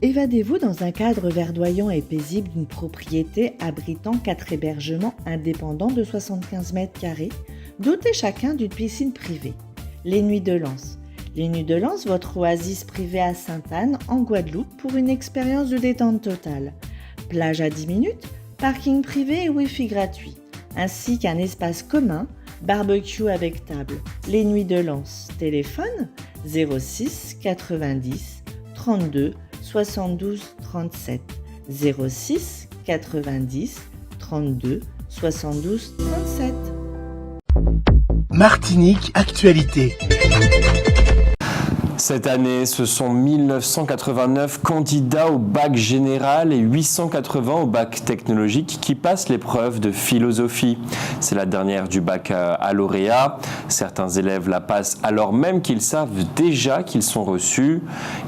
Évadez-vous dans un cadre verdoyant et paisible d'une propriété abritant 4 hébergements indépendants de 75 mètres carrés, dotés chacun d'une piscine privée. Les Nuits de Lens. Les Nuits de Lens, votre oasis privée à Sainte-Anne, en Guadeloupe, pour une expérience de détente totale. Plage à 10 minutes, parking privé et Wi-Fi gratuit, ainsi qu'un espace commun, barbecue avec table. Les Nuits de Lens. Téléphone 06 90 32 72 37. 06 90 32 72 37. Martinique Actualité. Cette année, ce sont 1989 candidats au bac général et 880 au bac technologique qui passent l'épreuve de philosophie. C'est la dernière du bac à lauréat. Certains élèves la passent alors même qu'ils savent déjà qu'ils sont reçus.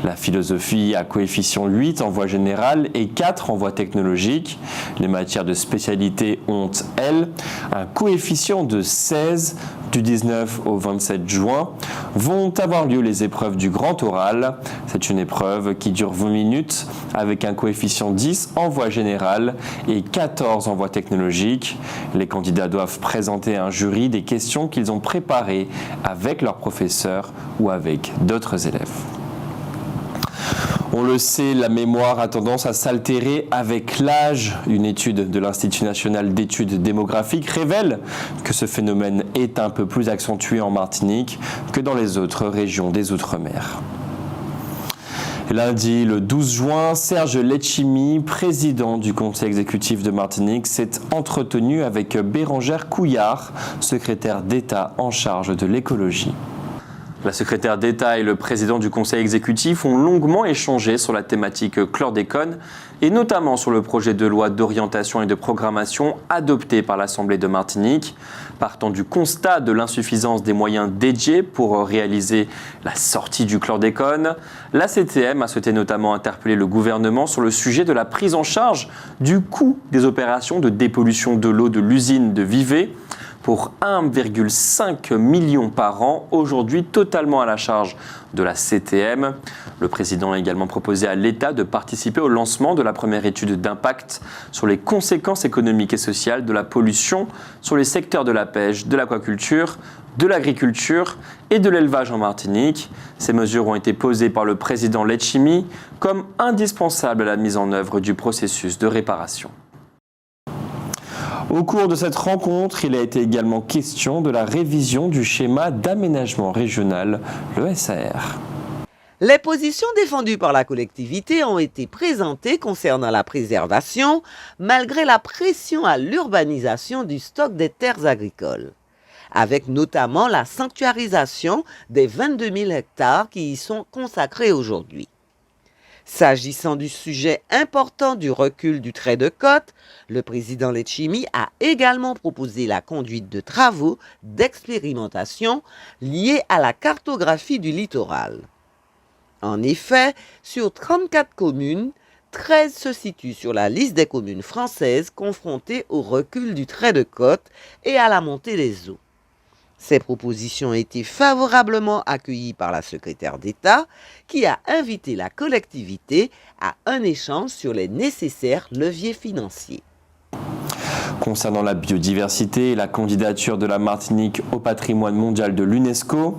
La philosophie a coefficient 8 en voie générale et 4 en voie technologique. Les matières de spécialité ont, elles, un coefficient de 16. Du 19 au 27 juin vont avoir lieu les épreuves du grand oral. C'est une épreuve qui dure 20 minutes avec un coefficient 10 en voie générale et 14 en voie technologique. Les candidats doivent présenter à un jury des questions qu'ils ont préparées avec leurs professeurs ou avec d'autres élèves. On le sait, la mémoire a tendance à s'altérer avec l'âge. Une étude de l'Institut national d'études démographiques révèle que ce phénomène est un peu plus accentué en Martinique que dans les autres régions des Outre-mer. Lundi, le 12 juin, Serge Letchimy, président du conseil exécutif de Martinique, s'est entretenu avec Bérangère Couillard, secrétaire d'État en charge de l'écologie. La secrétaire d'État et le président du conseil exécutif ont longuement échangé sur la thématique chlordécone et notamment sur le projet de loi d'orientation et de programmation adopté par l'Assemblée de Martinique. Partant du constat de l'insuffisance des moyens dédiés pour réaliser la sortie du chlordécone, la CTM a souhaité notamment interpeller le gouvernement sur le sujet de la prise en charge du coût des opérations de dépollution de l'eau de l'usine de Vevey, pour 1,5 million par an, aujourd'hui totalement à la charge de la CTM. Le président a également proposé à l'État de participer au lancement de la première étude d'impact sur les conséquences économiques et sociales de la pollution sur les secteurs de la pêche, de l'aquaculture, de l'agriculture et de l'élevage en Martinique. Ces mesures ont été posées par le président Letchimy comme indispensables à la mise en œuvre du processus de réparation. Au cours de cette rencontre, il a été également question de la révision du schéma d'aménagement régional, le SAR. Les positions défendues par la collectivité ont été présentées concernant la préservation, malgré la pression à l'urbanisation du stock des terres agricoles, avec notamment la sanctuarisation des 22 000 hectares qui y sont consacrés aujourd'hui. S'agissant du sujet important du recul du trait de côte, le président Letchimy a également proposé la conduite de travaux d'expérimentation liés à la cartographie du littoral. En effet, sur 34 communes, 13 se situent sur la liste des communes françaises confrontées au recul du trait de côte et à la montée des eaux. Ces propositions ont été favorablement accueillies par la secrétaire d'État qui a invité la collectivité à un échange sur les nécessaires leviers financiers. Concernant la biodiversité et la candidature de la Martinique au patrimoine mondial de l'UNESCO,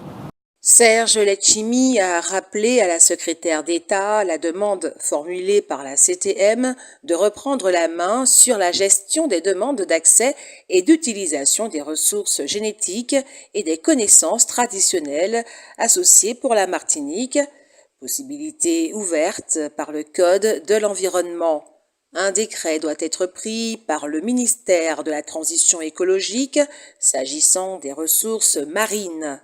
Serge Letchimy a rappelé à la secrétaire d'État la demande formulée par la CTM de reprendre la main sur la gestion des demandes d'accès et d'utilisation des ressources génétiques et des connaissances traditionnelles associées pour la Martinique, possibilité ouverte par le Code de l'environnement. Un décret doit être pris par le ministère de la Transition écologique s'agissant des ressources marines.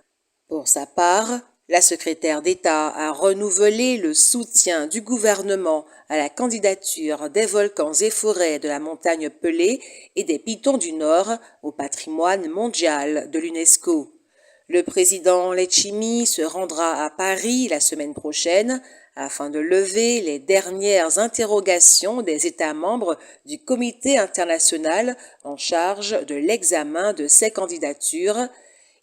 Pour sa part, la secrétaire d'État a renouvelé le soutien du gouvernement à la candidature des volcans et forêts de la montagne Pelée et des Pitons du Nord au patrimoine mondial de l'UNESCO. Le président Letchimy se rendra à Paris la semaine prochaine afin de lever les dernières interrogations des États membres du Comité international en charge de l'examen de ces candidatures.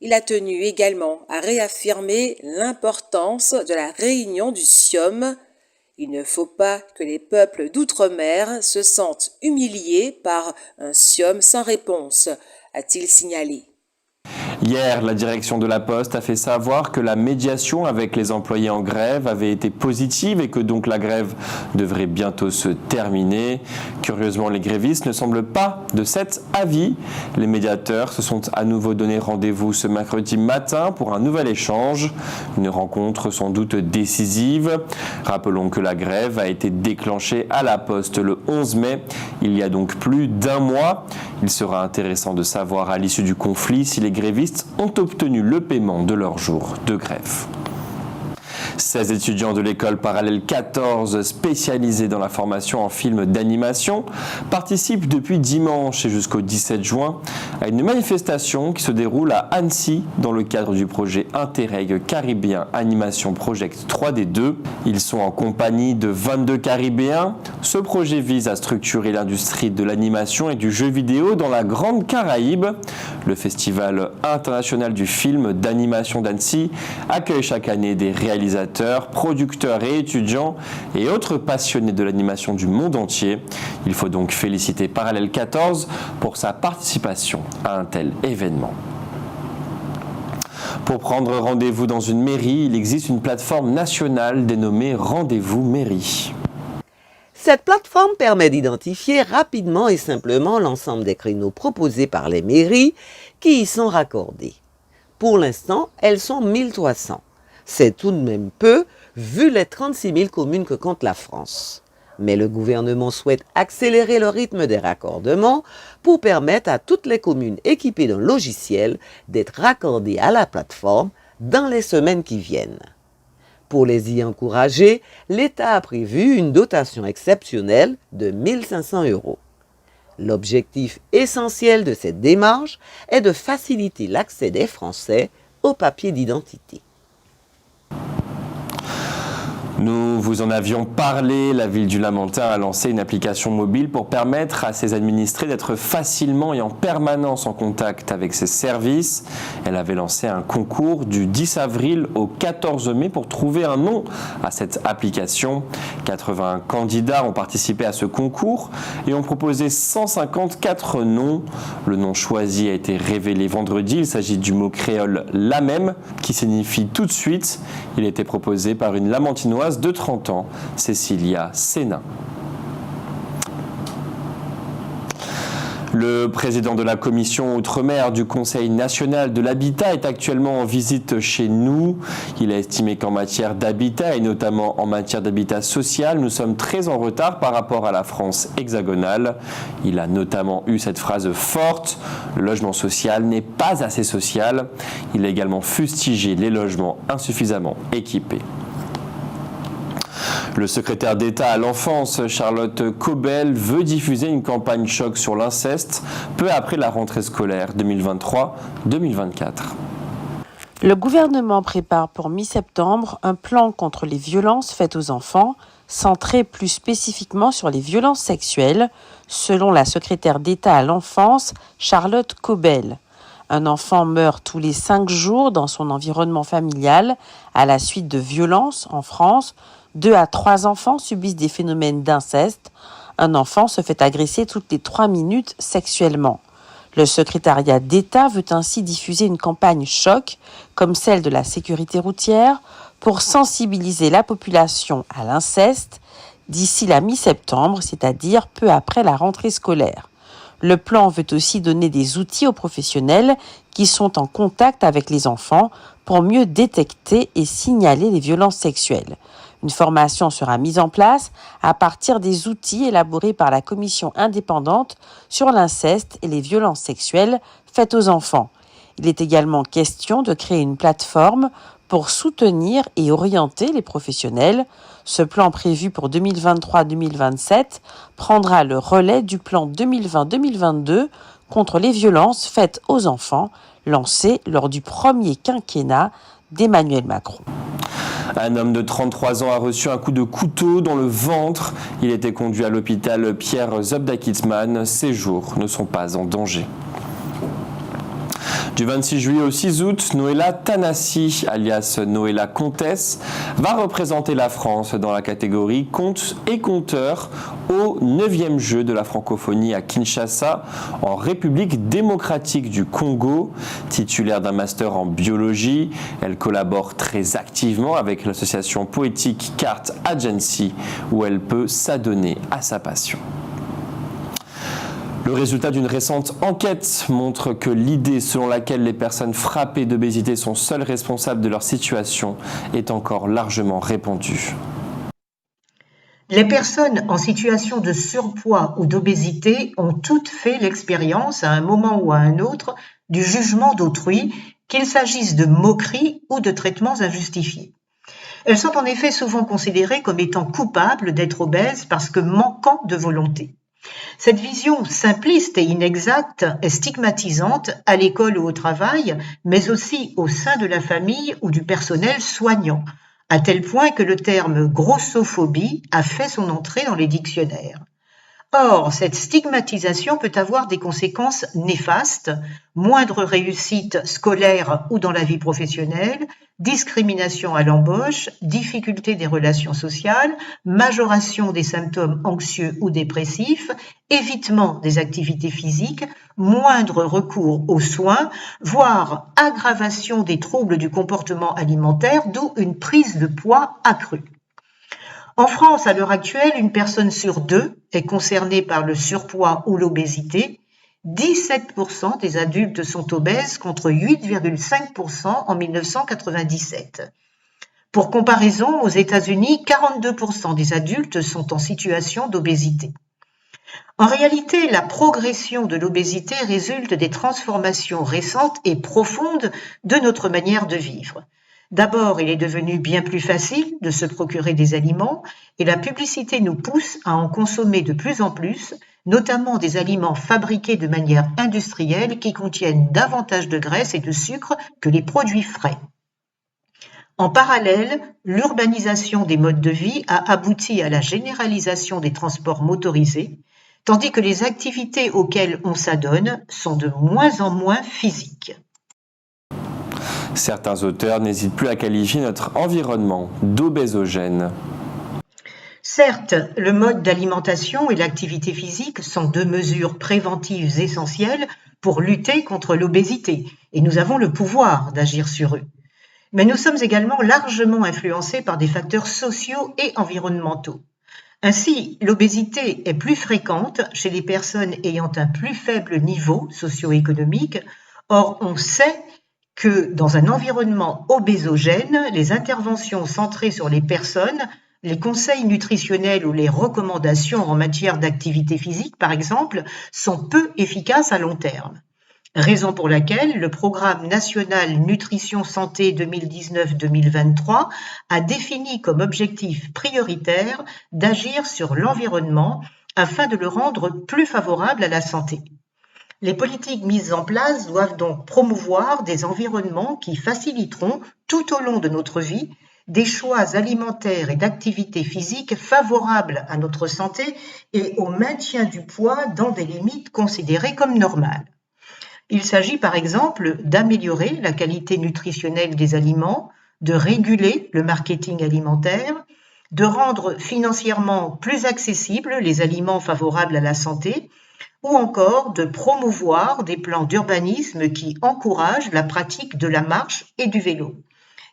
Il a tenu également à réaffirmer l'importance de la réunion du CIOM. Il ne faut pas que les peuples d'outre-mer se sentent humiliés par un siom sans réponse, a-t-il signalé. Hier, la direction de la Poste a fait savoir que la médiation avec les employés en grève avait été positive et que donc la grève devrait bientôt se terminer. Curieusement, les grévistes ne semblent pas de cet avis. Les médiateurs se sont à nouveau donné rendez-vous ce mercredi matin pour un nouvel échange. Une rencontre sans doute décisive. Rappelons que la grève a été déclenchée à la Poste le 11 mai, il y a donc plus d'un mois. Il sera intéressant de savoir à l'issue du conflit si les grévistes ont obtenu le paiement de leur jour de grève. 16 étudiants de l'école parallèle 14 spécialisés dans la formation en film d'animation participent depuis dimanche et jusqu'au 17 juin à une manifestation qui se déroule à Annecy dans le cadre du projet Interreg Caribbean Animation Project 3D2. Ils sont en compagnie de 22 Caribéens. Ce projet vise à structurer l'industrie de l'animation et du jeu vidéo dans la Grande Caraïbe. Le Festival international du film d'animation d'Annecy accueille chaque année des réalisateurs, producteurs et étudiants et autres passionnés de l'animation du monde entier. Il faut donc féliciter Parallèle 14 pour sa participation à un tel événement. Pour prendre rendez-vous dans une mairie, il existe une plateforme nationale dénommée Rendez-vous Mairie. Cette plateforme permet d'identifier rapidement et simplement l'ensemble des créneaux proposés par les mairies qui y sont raccordés. Pour l'instant, elles sont 1300. C'est tout de même peu, vu les 36 000 communes que compte la France. Mais le gouvernement souhaite accélérer le rythme des raccordements pour permettre à toutes les communes équipées d'un logiciel d'être raccordées à la plateforme dans les semaines qui viennent. Pour les y encourager, l'État a prévu une dotation exceptionnelle de 1 500 €. L'objectif essentiel de cette démarche est de faciliter l'accès des Français aux papiers d'identité. Nous vous en avions parlé, la ville du Lamentin a lancé une application mobile pour permettre à ses administrés d'être facilement et en permanence en contact avec ses services. Elle avait lancé un concours du 10 avril au 14 mai pour trouver un nom à cette application. 80 candidats ont participé à ce concours et ont proposé 154 noms. Le nom choisi a été révélé vendredi. Il s'agit du mot créole « la même » qui signifie tout de suite. Il a été proposé par une Lamentinoise de 30 ans, Cécilia Sénin. Le président de la commission Outre-mer du Conseil national de l'habitat est actuellement en visite chez nous. Il a estimé qu'en matière d'habitat et notamment en matière d'habitat social, nous sommes très en retard par rapport à la France hexagonale. Il a notamment eu cette phrase forte: le logement social n'est pas assez social. Il a également fustigé les logements insuffisamment équipés. Le secrétaire d'État à l'enfance, Charlotte Caubel, veut diffuser une campagne choc sur l'inceste peu après la rentrée scolaire 2023-2024. Le gouvernement prépare pour mi-septembre un plan contre les violences faites aux enfants, centré plus spécifiquement sur les violences sexuelles, selon la secrétaire d'État à l'enfance, Charlotte Caubel. Un enfant meurt tous les 5 jours dans son environnement familial à la suite de violences en France. 2 à 3 enfants subissent des phénomènes d'inceste. Un enfant se fait agresser toutes les 3 minutes sexuellement. Le secrétariat d'État veut ainsi diffuser une campagne choc, comme celle de la sécurité routière, pour sensibiliser la population à l'inceste d'ici la mi-septembre, c'est-à-dire peu après la rentrée scolaire. Le plan veut aussi donner des outils aux professionnels qui sont en contact avec les enfants pour mieux détecter et signaler les violences sexuelles. Une formation sera mise en place à partir des outils élaborés par la commission indépendante sur l'inceste et les violences sexuelles faites aux enfants. Il est également question de créer une plateforme pour soutenir et orienter les professionnels. Ce plan prévu pour 2023-2027 prendra le relais du plan 2020-2022 contre les violences faites aux enfants, lancé lors du premier quinquennat d'Emmanuel Macron. Un homme de 33 ans a reçu un coup de couteau dans le ventre. Il était conduit à l'hôpital Pierre Zobda-Kitzmann. Ses jours ne sont pas en danger. Du 26 juillet au 6 août, Noëlla Tanassi, alias Noëlla Comtesse, va représenter la France dans la catégorie conte et conteur au 9e jeu de la francophonie à Kinshasa, en République démocratique du Congo. Titulaire d'un master en biologie, elle collabore très activement avec l'association poétique Cart Agency, où elle peut s'adonner à sa passion. Le résultat d'une récente enquête montre que l'idée selon laquelle les personnes frappées d'obésité sont seules responsables de leur situation est encore largement répandue. Les personnes en situation de surpoids ou d'obésité ont toutes fait l'expérience, à un moment ou à un autre, du jugement d'autrui, qu'il s'agisse de moqueries ou de traitements injustifiés. Elles sont en effet souvent considérées comme étant coupables d'être obèses parce que manquant de volonté. Cette vision simpliste et inexacte est stigmatisante à l'école ou au travail, mais aussi au sein de la famille ou du personnel soignant, à tel point que le terme grossophobie a fait son entrée dans les dictionnaires. Or, cette stigmatisation peut avoir des conséquences néfastes, moindre réussite scolaire ou dans la vie professionnelle, discrimination à l'embauche, difficulté des relations sociales, majoration des symptômes anxieux ou dépressifs, évitement des activités physiques, moindre recours aux soins, voire aggravation des troubles du comportement alimentaire, d'où une prise de poids accrue. En France, à l'heure actuelle, une personne sur deux est concernée par le surpoids ou l'obésité. 17% des adultes sont obèses contre 8,5% en 1997. Pour comparaison, aux États-Unis, 42% des adultes sont en situation d'obésité. En réalité, la progression de l'obésité résulte des transformations récentes et profondes de notre manière de vivre. D'abord, il est devenu bien plus facile de se procurer des aliments et la publicité nous pousse à en consommer de plus en plus, notamment des aliments fabriqués de manière industrielle qui contiennent davantage de graisse et de sucre que les produits frais. En parallèle, l'urbanisation des modes de vie a abouti à la généralisation des transports motorisés, tandis que les activités auxquelles on s'adonne sont de moins en moins physiques. Certains auteurs n'hésitent plus à qualifier notre environnement d'obésogène. Certes, le mode d'alimentation et l'activité physique sont deux mesures préventives essentielles pour lutter contre l'obésité, et nous avons le pouvoir d'agir sur eux. Mais nous sommes également largement influencés par des facteurs sociaux et environnementaux. Ainsi, l'obésité est plus fréquente chez les personnes ayant un plus faible niveau socio-économique. Or, on sait que dans un environnement obésogène, les interventions centrées sur les personnes, les conseils nutritionnels ou les recommandations en matière d'activité physique, par exemple, sont peu efficaces à long terme. Raison pour laquelle le Programme national Nutrition Santé 2019-2023 a défini comme objectif prioritaire d'agir sur l'environnement afin de le rendre plus favorable à la santé. Les politiques mises en place doivent donc promouvoir des environnements qui faciliteront tout au long de notre vie des choix alimentaires et d'activité physique favorables à notre santé et au maintien du poids dans des limites considérées comme normales. Il s'agit par exemple d'améliorer la qualité nutritionnelle des aliments, de réguler le marketing alimentaire, de rendre financièrement plus accessibles les aliments favorables à la santé, ou encore de promouvoir des plans d'urbanisme qui encouragent la pratique de la marche et du vélo.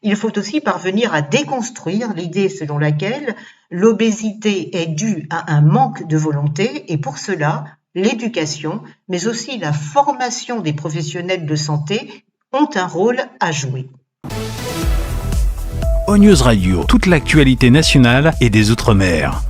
Il faut aussi parvenir à déconstruire l'idée selon laquelle l'obésité est due à un manque de volonté et pour cela, l'éducation, mais aussi la formation des professionnels de santé ont un rôle à jouer. ONews Radio, toute l'actualité nationale et des Outre-mer.